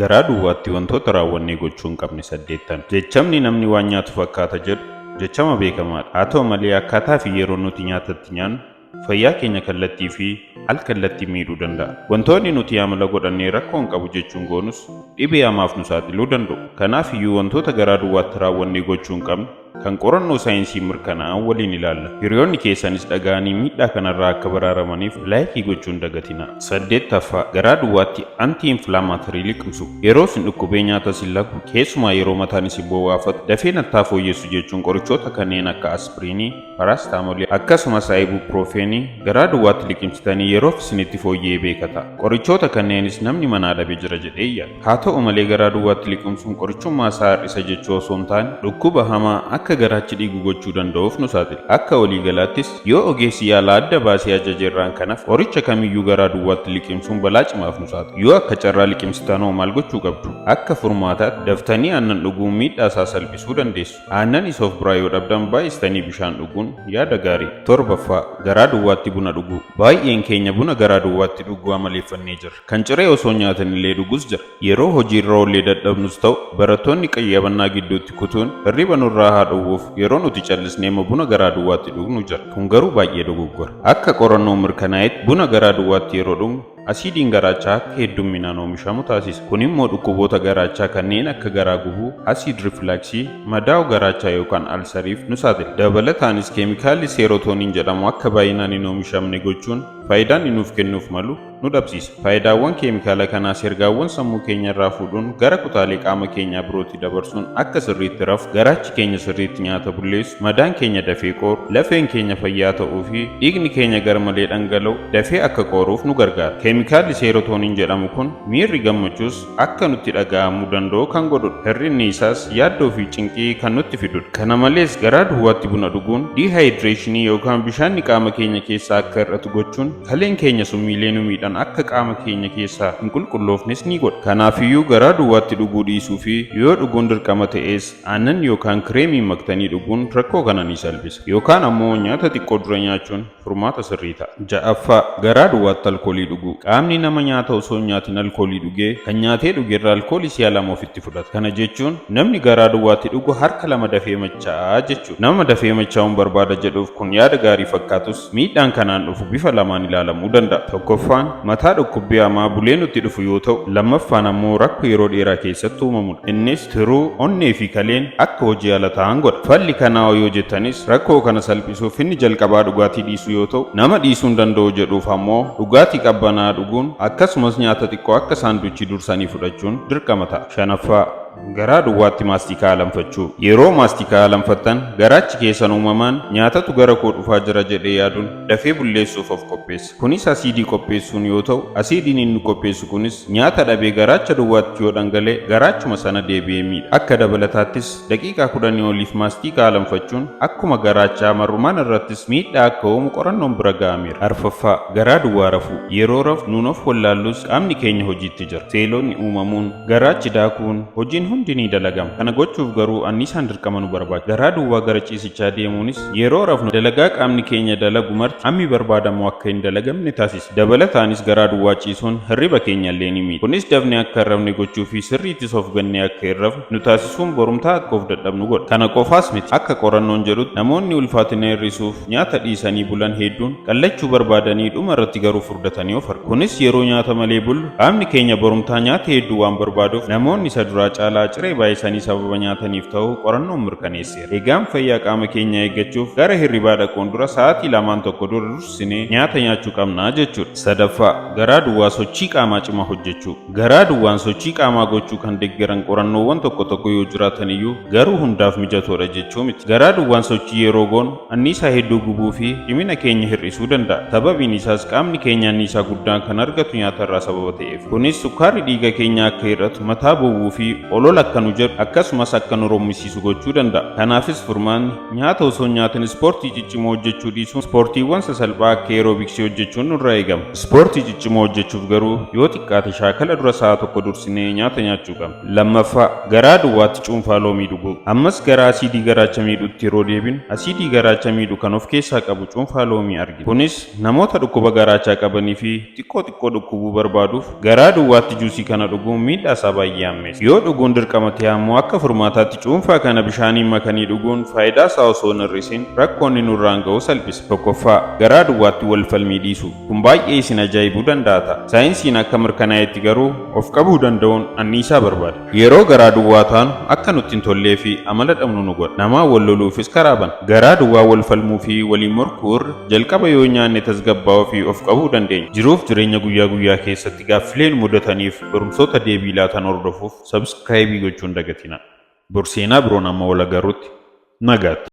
Garaa duwwaatti wantoota raawwannee gochuu hin qabne 8. Jechamni namni waan nyaatu fakkaata jedhu jechama beekamaadha. Haa ta'u malee akkaataa fi yeroo nuti nyaatatti nyaannu fayyaa keenya kallattii fi al-kallattii miidhuu danda'a. Wantoonni nuti amala godhannee rakkoo hin qabu jechuun goonus dhibee hamaaf nu saaxiluu danda'u. Kanaaf iyyuu wantoota garaa duwwaatti raawwannee gochuu hin qabne kan qorannoo saayinsii mirkanaa'an waliin ilaalla. Hiriyoonni keessanis dhaga'anii miidhaa kanarraa akka baraaramaniif laayikii gochuun dagatina. 8. Garaa duwwaatti anti-inflaamaatarii liqimsu. Yeroo isin dhukkubee nyaata isin lagu keessumaa yeroo mataan isin boo'aafatu dafee nattaa fooyyessu jechuun qorichoota kanneen akka aspiriinii, paraastamoolii akkasumas ibuproofeenii garaa duwwaatti liqimsitanii yeroof isinitti fooyyee beekata. Qorichoota kanneenis namni manaa dhabee jira jedhee yaada. Haa ta'u malee garaa duwwaatti liqimsuun qorichummaa isaa hir'isa jechuu osoo hin taane dhukkuba hamaa akka garaachi dhiigu gochuu danda'uuf nu saaxila. Akka waliigalaattis yoo ogeessi yaalaa adda baasee ajajeerraan kanaaf qoricha kamiyyuu garaa duwwaatti liqimsuun balaa cimaaf nu saaxila. Yoo akka carraa liqimsitanoo maal gochuu qabdu? Akka furmaataatti daftanii aannan dhuguun miidhaa isaa salphisuu dandeessu. Aannan isa of biraa yoo dhabdan baay'istanii bishaan dhuguun yaada gaarii. 7. Garaa duwwaatti buna dhuguu. Baay'een keenya buna garaa duwwaatti dhuguu amaleeffannee jirra. Kan ciree osoo nyaatan illee dhugus jira. Yeroo hojiirra oollee dadhabnus ta'u barattoonni qayyabannaa gidduutti kutuun hirriba nurraa haa dhowwuuf yeroo nuti callisnee buna garaa duwwaatti dhugnu jira. Kun garuu baay'ee dogoggora. Akka qorannoo mirkanaa'etti buna garaa duwwaatti yeroo dhugnu asiidiin garaachaa akka heddumminaan oomishamu taasisa. Kun immoo dhukkuboota garaachaa kanneen akka garaa gubuu, asiid riiflaaksii, madaa'u garaachaa yookaan alsariif nu saaxila. Dabalataanis keemikaalli seerotoniin jedhamu akka baay'inaan hin oomishamne gochuun faayidaan nuuf kennuuf malu nu dhabsiisa. Faayidaawwan keemikaala kanaas ergaawwan sammuu keenya irraa fuudhuun gara kutaalee qaama keenyaa birootti dabarsuun akka sirriitti rafu, garaachi keenya sirriitti nyaata bulleessu, madaan keenya dafee qooru, lafeen keenya fayyaa ta'uu fi dhiigni keenya garmalee dhangala'u dafee akka qooruuf nu gargaara. Keemikaalli seerotoniin jedhamu kun miirri gammachuus akka nutti dhaga'amuu danda'u kan godhudha. Hir'inni isaas yaaddoo fi cinqii kan nutti fidudha. Kana malees garaa duwwaatti buna dhuguun diihaayidireeshinii yookaan bishaanni qaama keenya keessaa akka hir'atu gochuun kaleen keenya summiilee nu miidhan akka qaama keenya keessaa hin qulqulloofnes ni godha. Kanaafiyyuu garaa duwwaatti dhuguu dhiisuu fi yoo dhuguun dirqama ta'es aannan yookaan kireemiin maktanii dhuguun rakkoo kana ni salphisa. Yookaan ammoo nyaata xiqqoo dura nyaachuun furmaata sirrii ta'a. 6. Garaa duwwaatti alkoolii dhuguu. Qaamni nama nyaata osoo hin nyaatin alkoolii dhugee kan nyaatee dhugeerra alkoolii si'a lama ofitti fudhata. Kana jechuun namni garaa duwwaatti dhugu harka lama dafee machaa'aa jechuudha. Nama dafee machaa'uun barbaada jedhuuf kun yaada gaarii fakkaatus miidhaan kanaan dhufu bifa lamaan ilaalamuu danda'a. Tokkoffaan mataa dhukkubbii hamaa bulee nutti dhufu yoo ta'u, lammaffaan ammoo rakkoo yeroo dheeraa keessatti uumamudha. Innis tiruu, onnee fi kaleen akka hojii ala ta'an godha. Falli kanaa yoo jettanis rakkoo kana salphisuuf inni jalqabaa dhugaatii dhiisuu yoo ta'u, nama dhiisuu hin danda'u jedhuuf ammoo dhugaatii qabbanaa dhuguun akkasumas nyaata xiqqoo akka saanduchii dursanii fudhachuun dirqama ta'a. 5. Garaa duwwaatti maastikaa alanfachuu. Yeroo maastikaa alanfattan garaachi keessan uumamaan nyaatatu gara koo dhufaa jira jedhee yaaduun dafee bulleessuuf of qopheessa. Kunis asiidii qopheessuun yoo ta'u, asiidiin inni qopheessu kunis nyaata dhabee garaacha duwwaatti yoo dhangalee garaachuma sana deebi'ee miidha. Akka dabalataattis daqiiqaa 10 oliif maastikaa alanfachuun akkuma garaachaa marrumaan irrattis miidhaa akka uumu qorannoon bira ga'ameera. 4. Garaa duwwaa rafuu. Yeroo rafnuun of wallaallus qaamni keenya hojiitti jira. Seelonni uumamuun, garaachi daakuun, hojiin hundi ni dalagama. Kana gochuuf garuu anniisaan dirqama nu barbaachisa. Garaa duwwaa gara ciisichaa deemuunis yeroo rafnu dalagaa qaamni keenya dalagu marti hammi barbaadamu akka hin dalagamne taasisa. Dabalataanis garaa duwwaa ciisuun hirriba keenya illee ni miidha. Kunis dafnee akka hin rafne gochuu fi sirriittis of gannee akka hin rafne nu taasisuun borumtaa akka of dadhabnu godha. Kana qofaas miti. Akka qorannoon jedhutti namoonni ulfaatina hir'isuuf nyaata dhiisanii bulan hedduun qallachuu barbaadanii dhuma irratti garuu furdatanii of argu. Kunis yeroo nyaata malee bullu qaamni keenya borumtaa nyaata hedduu waan barbaaduuf namoonni isa duraa caalaa ciree baay'isanii sababa nyaataniif ta'uu qorannoon mirkaneesseera. Eegaan fayyaa qaama keenyaa eeggachuuf gara hirribaa dhaquun dura sa'aatii 2 dura dursinee nyaata nyaachuu qabnaa jechuudha. 3. Garaa duwwaa sochii qaamaa cimaa hojjechuu. Garaa duwwaan sochii qaamaa gochuu kan deeggaran qorannoowwan tokko yoo jiraatan iyyuu garuu hundaaf mijatoodha jechuu miti. Garaa duwwaan sochii yeroo goonu anniisaa hedduu gubuu fi cimina keenya hir'isuu danda'a. Sababiin isaas qaamni keenya anniisaa guddaan kan argatu nyaatarraa sababa ta'eef. Kunis sukkaarri dhiiga keenyaa akka hir'atu, mataa bowwuu fi olola olola akka nu jedhu akkasumas akka nu rommisiisu gochuu danda'a. Kanaafis furmaanni nyaata osoo nyaatin ispoortii ciccimoo hojjechuu dhiisuun ispoortiiwwan sasalphaa akka aeroobiksii hojjechuun nurraa eegama. Ispoortii ciccimoo hojjechuuf garuu yoo xiqqaate shaakala dura sa'a tokko dursinee nyaata nyaachuu qabna. Lammaffaa garaa duwwaatti cuunfaa loomii dhuguu. Ammas gara asiidii garaacha miidhuutti yeroo deebinu asiidii garaacha miidhu kan of keessaa qabu cuunfaa loomii argina. Kunis namoota dhukkuba garaachaa qabanii fi xiqqoo dhukkubuu barbaaduuf garaa duwwaatti juusii kana dhuguun miidhaa isaa baay'ee hammeessa. Yoo dhuguun dirqama ta'e ammoo akka furmaataatti cuunfaa kana bishaaniin makanii dhuguun faayidaa isaa osoo hin hir'isin rakkoonni nurraan ga'u salphisa. Tokkoffaa garaa duwwaatti wal falmii dhiisu. Kun baay'ee isin ajaa'ibuu danda'a ta'a. Saayinsiin akka mirkanaa'etti garuu of qabuu danda'uun anniisaa barbaada. Yeroo garaa duwwaa taanu akka nutti hin tollee fi amala dhabnu nu godha. Namaa wal loluufis karaa bana. Garaa duwwaa wal falmuu fi waliin morkuu irra jalqaba yoo nyaanne tasgabbaa'uu fi of qabuu dandeenya. Jiruuf jireenya guyyaa guyyaa keessatti gaaffileen mudataniif barumsoota deebii laatan hordofuuf sabskiraayibii gochuun dagatina. Burseenaa biroon amma wal agarruutti nagaatti.